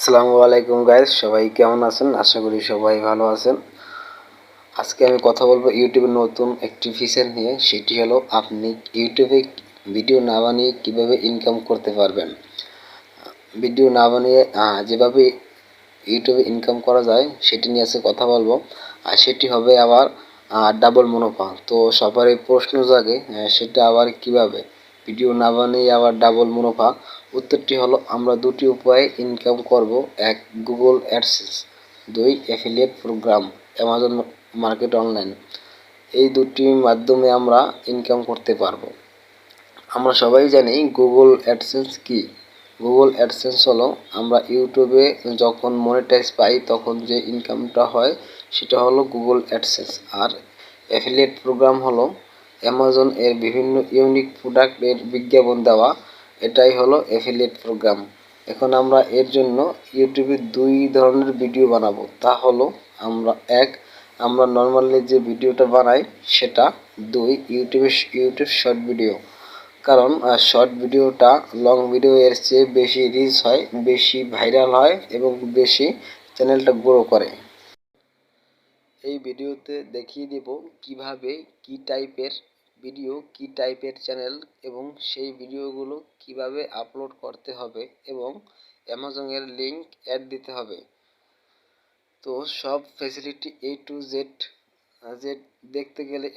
আসসালামু আলাইকুম গাইস, সবাই কেমন আছেন? আশা করি সবাই ভালো আছেন। আজকে আমি কথা বলবো ইউটিউবের নতুন একটি ফিচার নিয়ে। সেটি হলো আপনি ইউটিউবে ভিডিও না বানিয়ে কিভাবে ইনকাম করতে পারবেন। ভিডিও না বানিয়ে যেভাবে ইউটিউবে ইনকাম করা যায় সেটি নিয়ে আজকে কথা বলবো। আর সেটি হবে আবার ডাবল মুনাফা। তো সবারই প্রশ্ন জাগে, সেটা আবার কিভাবে ভিডিও না বানিয়ে আবার ডাবল মুনাফা। উত্তরটি হলো আমরা দুটি উপায়ে ইনকাম করব। এক, গুগল অ্যাডসেন্স। দুই, affiliate programme, Amazon market online. এই দুটি মাধ্যমে আমরা ইনকাম করতে পারবো। আমরা সবাই জানি গুগল অ্যাডসেন্স কি। গুগল অ্যাডসেন্স হলো আমরা ইউটিউবে যখন মনিটাইজ পাই তখন যে ইনকামটা হয় সেটা হলো গুগল অ্যাডসেন্স। আর অ্যাফিলিয়েট প্রোগ্রাম হলো অ্যামাজন এর বিভিন্ন ইউনিক প্রোডাক্টের বিজ্ঞাপন দেওয়া, এটাই হলো অ্যাফিলিয়েট প্রোগ্রাম। এখন আমরা এর জন্য ইউটিউবে দুই ধরনের ভিডিও বানাবো। তা হলো আমরা নর্মালি যে ভিডিওটা বানাই সেটা। দুই, ইউটিউব শর্ট ভিডিও। কারণ শর্ট ভিডিওটা লং ভিডিও এর চেয়ে বেশি রিচ হয়, বেশি ভাইরাল হয় এবং বেশি চ্যানেলটা গ্রো করে। এই ভিডিওতে দেখিয়ে দেব কিভাবে কি টাইপের ভিডিও, কি টাইপের চ্যানেল এবং সেই ভিডিওগুলো কিভাবে আপলোড করতে হবে এবং অ্যামাজনের লিঙ্ক অ্যাড দিতে হবে। তো সব facility A to Z Z দেখতে গেলে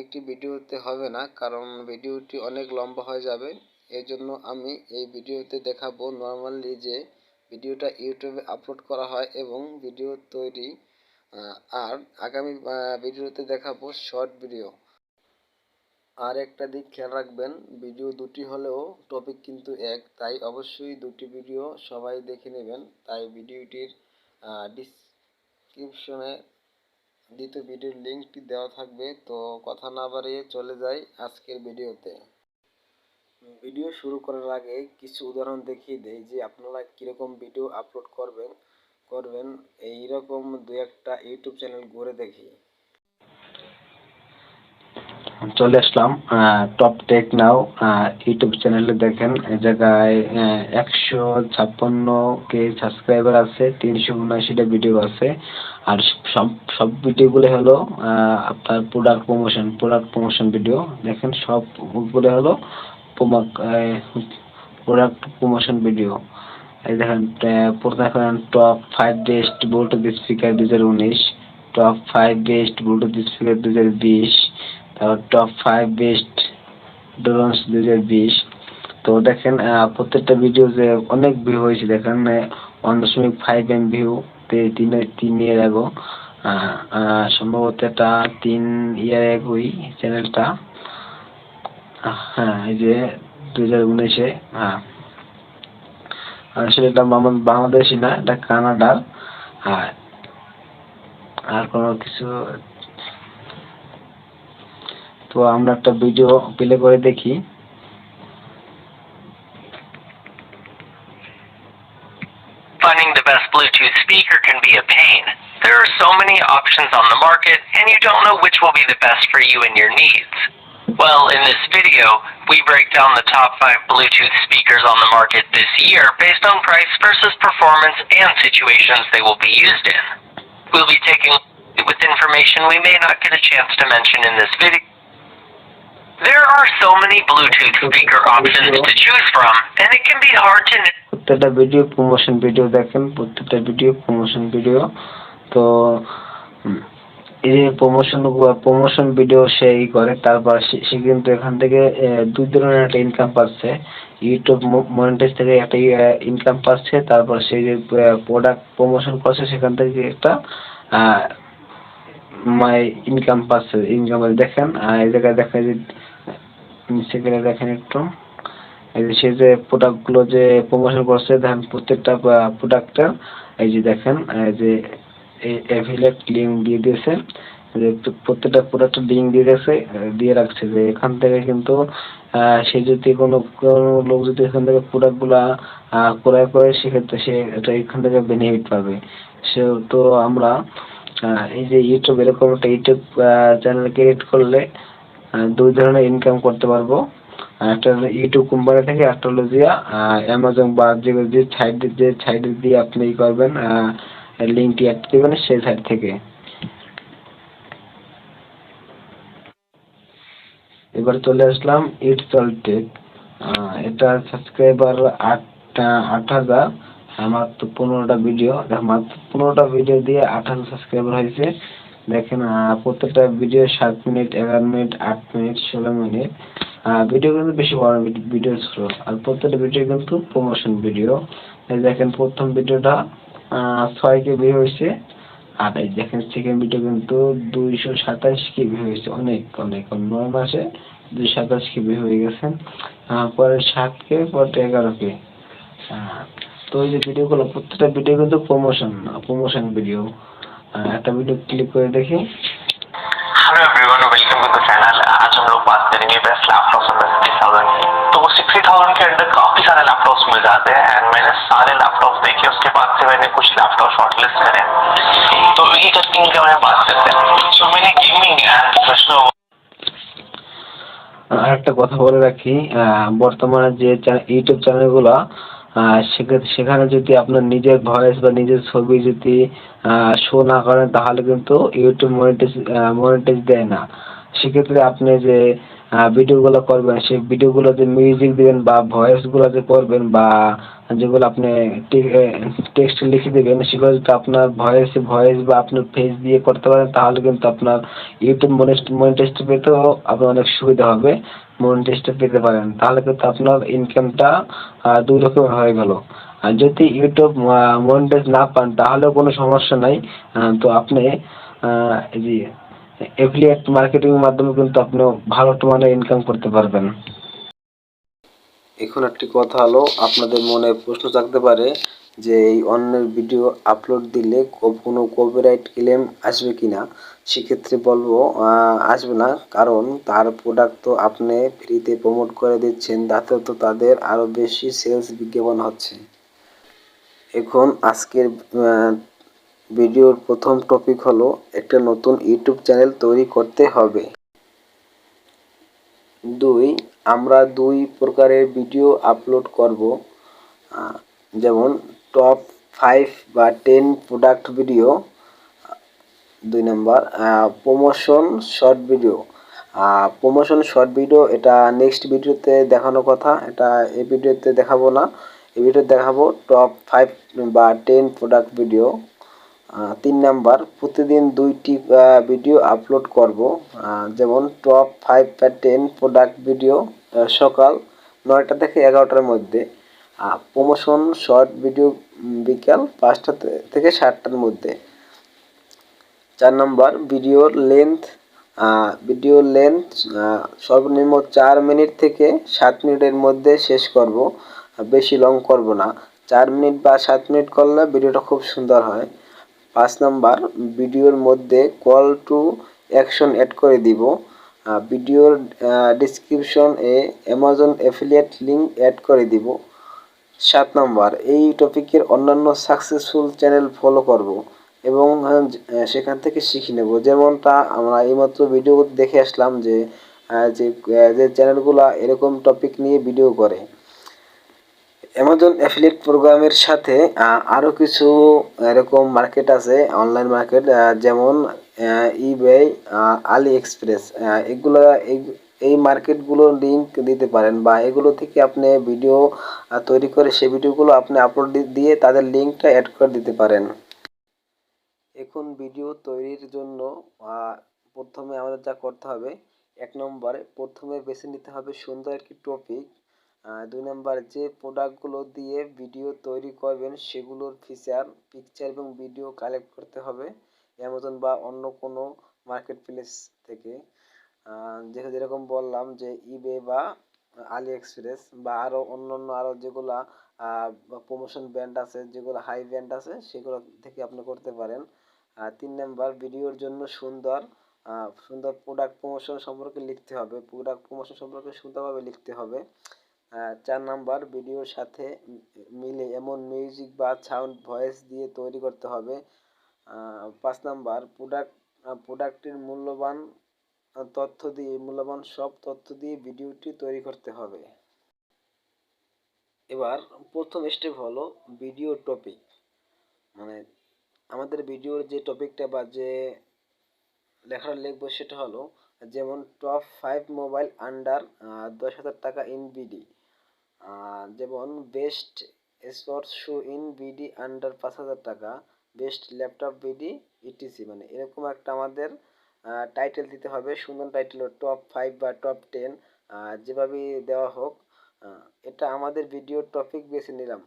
একটি ভিডিওতে হবে না, কারণ ভিডিওটি অনেক লম্বা হয়ে যাবে। এর জন্য আমি এই ভিডিওতে দেখাবো নর্মালি যে ভিডিওটা ইউটিউবে আপলোড করা হয় এবং ভিডিও তৈরি। আর আগামী ভিডিওতে দেখাবো শর্ট ভিডিও। আর একটা দিক খেয়াল রাখবেন, ভিডিও দুটি হলেও টপিক কিন্তু এক, তাই অবশ্যই দুটি ভিডিও সবাই দেখে নেবেন। তাই ভিডিওটির ডিসক্রিপশনে দ্বিতীয় ভিডিওর লিঙ্কটি দেওয়া থাকবে। তো কথা না বাড়িয়ে চলে যাই আজকের ভিডিওতে। ভিডিও শুরু করার আগে কিছু উদাহরণ দেখিয়ে দেই যে আপনারা কীরকম ভিডিও আপলোড করবেন। এইরকম দু একটা ইউটিউব চ্যানেল ঘুরে দেখি। চলে আসলাম টপ টেক নাও ইউটিউব চ্যানেলে। দেখেন এই জায়গায় 156K সাবস্ক্রাইবার আছে, 379টা ভিডিও আছে। আর সব ভিডিওগুলো হলো আপনার প্রোডাক্ট প্রমোশন ভিডিও। দেখেন সবগুলো হলো প্রোডাক্ট প্রমোশন ভিডিও। এই দেখেন প্রথমে top 5 best Bluetooth speaker 2019, top 5 best Bluetooth speaker 2020, তারপর টপ 5 বেস্ট ড্রোনস 2020। তো দেখেন প্রত্যেকটা ভিডিও যে অনেক ভিউ হয়েছে। দেখেন 1.5 M ভিউ তিন ইয়ার আগো। সম্ভবত এটা 3 ইয়ার আগোই চ্যানেলটা। হ্যাঁ, এই যে 2019-এ। হ্যাঁ, আসলে এটা বাংলাদেশি না, এটা কানাডার। আর কোনো কিছু। তো আমরা একটা ভিডিও প্লে করে দেখি। Finding the best Bluetooth speaker can be a pain. There are so many options on the market, and you don't know which will be the best for you and your needs. Well, in this video, we break down the top 5 Bluetooth speakers on the market this year based on price versus performance and situations they will be used in. We'll be taking with information we may not get a chance to mention in this video. There are so many Bluetooth speaker options to choose from, and it can be hard to know. প্রত্যেকটা video promotion video. দেখেন প্রত্যেকটা video promotion video. তো এই promotion video সেই করে, তারপর সে কিন্তু এখান থেকে দুই ধরনের একটা ইনকাম পাচ্ছে। ইউটিউব মনিটাইজ থেকে একটা ইনকাম পাচ্ছে, তারপর সেই যে প্রোডাক্ট প্রমোশন করছে সেখান থেকে একটা ইনকাম পাচ্ছে। দেখেন এই জায়গায় দেখেন যে নিচে গেলে দেখেন একটু, এই যে সে যে প্রোডাক্টগুলো যে প্রমোশন করছে, দেখেন প্রত্যেকটা প্রোডাক্টের এই যে দেখেন যে অ্যাফিলিয়েট লিঙ্ক দিয়ে দিয়েছে। প্রত্যেকটা প্রোডাক্টের লিঙ্ক দিয়ে রাখছে যে এখান থেকে কিন্তু সে যদি কোনো লোক যদি এখান থেকে প্রোডাক্টগুলা ক্রয় করে সেক্ষেত্রে সে এটা এখান থেকে বেনিফিট পাবে। তো আমরা এই যে ইউটিউব এরকম একটা ইউটিউব চ্যানেল ক্রিয়েট করলে দুই ধরনের ইনকাম করতে পারবো। একটা হলো ইউটিউব কোম্পানি থেকে, একটা হলো যে অ্যামাজন বা যে সাইড দিয়ে আপনি ই করবেন, লিঙ্কটি অ্যাড করবেন সেই সাইট থেকে। এবার চলে আসলাম ইটস অল টেক। এটা সাবস্ক্রাইবার 8,000, মাত্র 15টা ভিডিও, মাত্র 15টা ভিডিও দিয়ে 8,000 সাবস্ক্রাইবার হয়েছে। দেখেন প্রত্যেকটা video 7 minute, 11 minute, 8 minute, 16 minute. Video কিন্তু বেশি বড় ভিডিও ছিল, আর প্রত্যেকটা ভিডিও কিন্তু প্রমোশন ভিডিও। এই দেখেন প্রথম ভিডিওটা 6K ভিউ হয়েছে, আর এই দেখেন সেকেন্ড ভিডিও কিন্তু 227K ভিউ হয়েছে। অনেক অনেক 9 মাসে 227K ভিউ হয়ে গেছে। পরে 7K, পরে 11K। তো এই যে ভিডিওগুলো, প্রত্যেকটা ভিডিও কিন্তু প্রমোশন ভিডিও। একটা ভিডিও ক্লিক করে দেখি। Hello everyone, welcome to the channel. आज हम लोग बात करेंगे बेस्ट लैपटॉप्स और बेस्ट 60,000 की। तो वो 60,000 के अंदर काफी सारे लैपटॉप्स मिल जाते हैं एंड मैंने सारे लैपटॉप्स देखे, उसके बाद से मैंने कुछ लैपटॉप शॉर्टलिस्ट करे। तो ये करके इनके बारे में बात करते हैं। सो मैंने गेमिंग एंड प्रोफेशनल। আরেকটা কথা বলে রাখি, বর্তমানে যে ইউটিউব চ্যানেলগুলো, সেখানে যদি আপনার নিজের ভয়েস বা নিজের ছবি যদি শো না করেন, তাহলে কিন্তু ইউটিউব মনিটাইজ দেয় না। সেক্ষেত্রে আপনি যে ভিডিওগুলো করবেন, সেই ভিডিওগুলো যে মিউজিক দিবেন বা ভয়েসগুলো যে করবেন, বা যেগুলো আপনি টেক্সট লিখে দেবেন, সেগুলো যদি আপনার ভয়েস বা আপনার ফেস দিয়ে করতে পারেন, তাহলে কিন্তু আপনার ইউটিউব মনিটাইজটা পেতেও আপনার অনেক সুবিধা হবে। মনিটাইজটা পেতে পারেন, তাহলে কিন্তু আপনার ইনকামটা 2 রকম হয়ে গেল। আর যদি ইউটিউব মনিটাইজ না পান, তাহলেও কোনো সমস্যা নাই। তো আপনি এই যে এফিলিয়েট মার্কেটিং এর মাধ্যমে কিন্তু আপনি ভালো মানে ইনকাম করতে পারবেন। এখন একটি কথা হলো, আপনাদের মনে প্রশ্ন থাকতে পারে যে এই অন্যের ভিডিও আপলোড দিলে কোনো কপিরাইট ক্লেম আসবে কিনা। সেক্ষেত্রে বলবো আসবে না, কারণ তার প্রোডাক্ট তো আপনি ফ্রিতে প্রমোট করে দিচ্ছেন, তাতে তো তাদের আরও বেশি সেলস বিজ্ঞাপন হচ্ছে। এখন আজকের ভিডিওর প্রথম টপিক হলো, একটা নতুন ইউটিউব চ্যানেল তৈরি করতে হবে। 2, আমরা 2 প্রকারের ভিডিও আপলোড করব, যেমন টপ 5 বা 10 product video. 2 number promotion short video. Promotion short video এটা নেক্সট ভিডিওতে দেখানোর কথা, এটা এই ভিডিওতে দেখাবো না। এই ভিডিওতে দেখাবো টপ 5 বা 10 প্রোডাক্ট ভিডিও। 3 নাম্বার প্রতিদিন 2টি ভিডিও আপলোড করব, যেমন টপ 5 বা 10 প্রোডাক্ট ভিডিও সকাল 9টা থেকে 11টার মধ্যে। প্রমোশন শর্ট ভিডিও বিকাল 5টা থেকে 7টার মধ্যে। 4 নাম্বার ভিডিওর লেন্থ সর্বনিম্ন 4 মিনিট থেকে 7 মিনিটের মধ্যে শেষ করব, বেশি লং করব না। 4 মিনিট বা 7 মিনিট করলে ভিডিওটা খুব সুন্দর হয়। 5 নাম্বার ভিডিওর মধ্যে কল টু অ্যাকশন অ্যাড করে দিব। ভিডিওর ডেসক্রিপশন এ অ্যামাজন অ্যাফিলিয়েট লিঙ্ক অ্যাড করে দিব। 7 নাম্বার এই টপিকের অন্যান্য সাকসেসফুল চ্যানেল ফলো করব এবং সেখান থেকে শিখে নেব। যেমনটা আমরা এইমাত্র ভিডিও দেখে আসলাম যে যে চ্যানেলগুলো এরকম টপিক নিয়ে ভিডিও করে। অ্যামাজন অ্যাফিলিয়েট প্রোগ্রামের সাথে আরও কিছু এরকম মার্কেট আছে, অনলাইন মার্কেট, যেমন ইবে, আলি এক্সপ্রেস। এগুলো এই মার্কেটগুলোর লিঙ্ক দিতে পারেন, বা এগুলো থেকে আপনি ভিডিও তৈরি করে সেই ভিডিওগুলো আপনি আপলোড দিয়ে তাদের লিঙ্কটা অ্যাড করে দিতে পারেন। এখন ভিডিও তৈরির জন্য প্রথমে আমাদের যা করতে হবে, 1 নম্বরে প্রথমে বেছে নিতে হবে সুন্দর একটি টপিক। 2 নাম্বার যে প্রোডাক্টগুলো দিয়ে ভিডিও তৈরি করবেন সেগুলোর পিকচার এবং ভিডিও কালেক্ট করতে হবে অ্যামাজন বা অন্য কোনো মার্কেট প্লেস থেকে। যেরকম বললাম যে ইবে বা আলি এক্সপ্রেস বা আরও অন্যান্য আরও যেগুলা প্রমোশন ব্র্যান্ড আছে, যেগুলো হাই ব্র্যান্ড আছে, সেগুলো থেকে আপনি করতে পারেন। 3 নাম্বার ভিডিওর জন্য সুন্দর প্রোডাক্ট প্রমোশন সম্পর্কে লিখতে হবে, প্রোডাক্ট প্রমোশন সম্পর্কে সুন্দরভাবে লিখতে হবে। 4 নাম্বার ভিডিওর সাথে মিলে এমন মিউজিক বা সাউন্ড ভয়েস দিয়ে তৈরি করতে হবে। 5 নাম্বার প্রোডাক্টের মূল্যবান তথ্য দিয়ে, মূল্যবান সব তথ্য দিয়ে ভিডিওটি তৈরি করতে হবে। এবার প্রথম স্টেপ হলো ভিডিও টপিক, মানে আমাদের ভিডিওর যে টপিকটা বা যে লেখাটা লিখবো সেটা হলো, যেমন টপ 5 মোবাইল আন্ডার 10,000 টাকা ইন বিডি, যেমন best sports shoe in BD under 5,000 টাকা, বেস্ট ল্যাপটপ বিডি ইটিসি। মানে এরকম একটা আমাদের টাইটেল দিতে হবে, সুন্দর টাইটেল, টপ 5 বা টপ 10 যেভাবেই দেওয়া হোক। এটা আমাদের ভিডিওর টপিক বেছে নিলাম।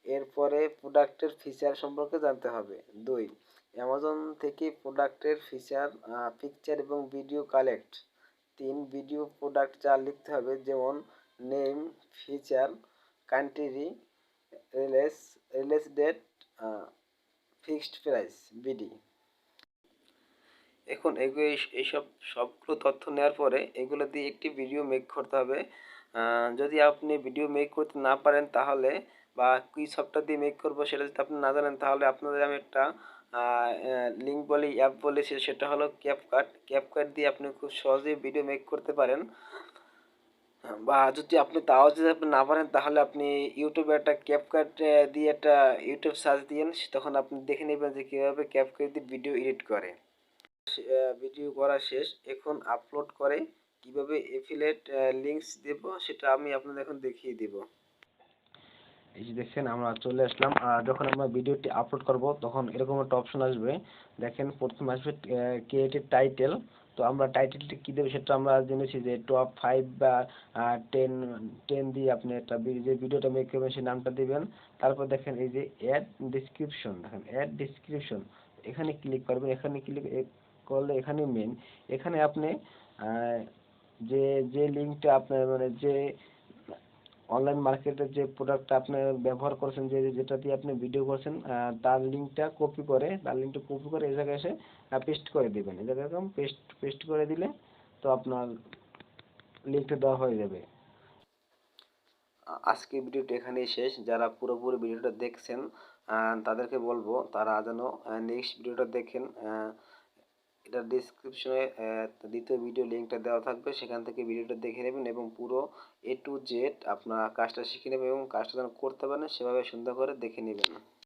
এরপরে প্রোডাক্টের ফিচার সম্পর্কে জানতে হবে। 2, অ্যামাজন থেকে প্রোডাক্টের ফিচার, পিকচার এবং ভিডিও কালেক্ট। 3, ভিডিও প্রোডাক্ট যা লিখতে হবে, যেমন name, feature, country, release release date, fixed price BD. এখন এগুলো, এইসব সবগুলো তথ্য নেওয়ার পরে এগুলো দিয়ে একটি ভিডিও মেক করতে হবে। যদি আপনি ভিডিও মেক করতে না পারেন তাহলে, বা কি সফটওয়্যার দিয়ে মেক করবো সেটা যদি আপনি না জানেন, তাহলে আপনাদের আমি একটা লিঙ্ক বলি, অ্যাপ বলেছি, সেটা হলো ক্যাপকাট। ক্যাপকাট দিয়ে আপনি খুব সহজেই ভিডিও মেক করতে পারেন। বা যদি আপনি তাও যদি আপনি না পারেন, তাহলে আপনি ইউটিউবে একটা ক্যাপকাট দিয়ে একটা ইউটিউব সার্চ দিন, তখন আপনি দেখে নেবেন যে কীভাবে ক্যাপকাট দিয়ে ভিডিও এডিট করে। ভিডিও করা শেষ, এখন আপলোড করে কিভাবে এফিলিয়েট লিঙ্কস দেব সেটা আমি আপনাদের এখন দেখিয়ে দেব। এই যে দেখেন আমরা চলে আসলাম, যখন আমরা ভিডিওটি আপলোড করব তখন এরকম একটা অপশন আসবে। দেখেন প্রথমে আসবে ক্রিয়েটেড টাইটেল। তো আমরা টাইটেলটি কী দেবো সেটা আমরা জেনেছি যে টপ 5 বা 10 দিয়ে আপনি একটা যে ভিডিওটা মেক করবেন সেই নামটা দিবেন। তারপর দেখেন এই যে অ্যাড ডিসক্রিপশন, দেখেন অ্যাড ডিসক্রিপশন, এখানে ক্লিক করবেন। এখানে ক্লিক করলে এখানে মেন, এখানে আপনি যে যে লিঙ্কটা আপনার, মানে যে অনলাইন মার্কেটের যে প্রোডাক্টটা আপনি ব্যবহার করছেন, যেটা দিয়ে আপনি ভিডিও করছেন, তার লিঙ্কটা কপি করে, এই জায়গায় এসে পেস্ট করে দিবেন। এই জায়গায় এরকম পেস্ট করে দিলে তো আপনার লিঙ্কটা দেওয়া হয়ে যাবে। আজকের ভিডিওটা এখানেই শেষ। যারা পুরোপুরি ভিডিওটা দেখছেন তাদেরকে বলবো তারা যেন নেক্সট ভিডিওটা দেখেন। এটা ডিসক্রিপশনে দ্বিতীয় ভিডিও লিঙ্কটা দেওয়া থাকবে, সেখান থেকে ভিডিওটা দেখে নেবেন এবং পুরো A to Z আপনারা কাজটা শিখে নেবেন এবং কাজটা যেন করতে পারেন সেভাবে সুন্দর করে দেখে নেবেন।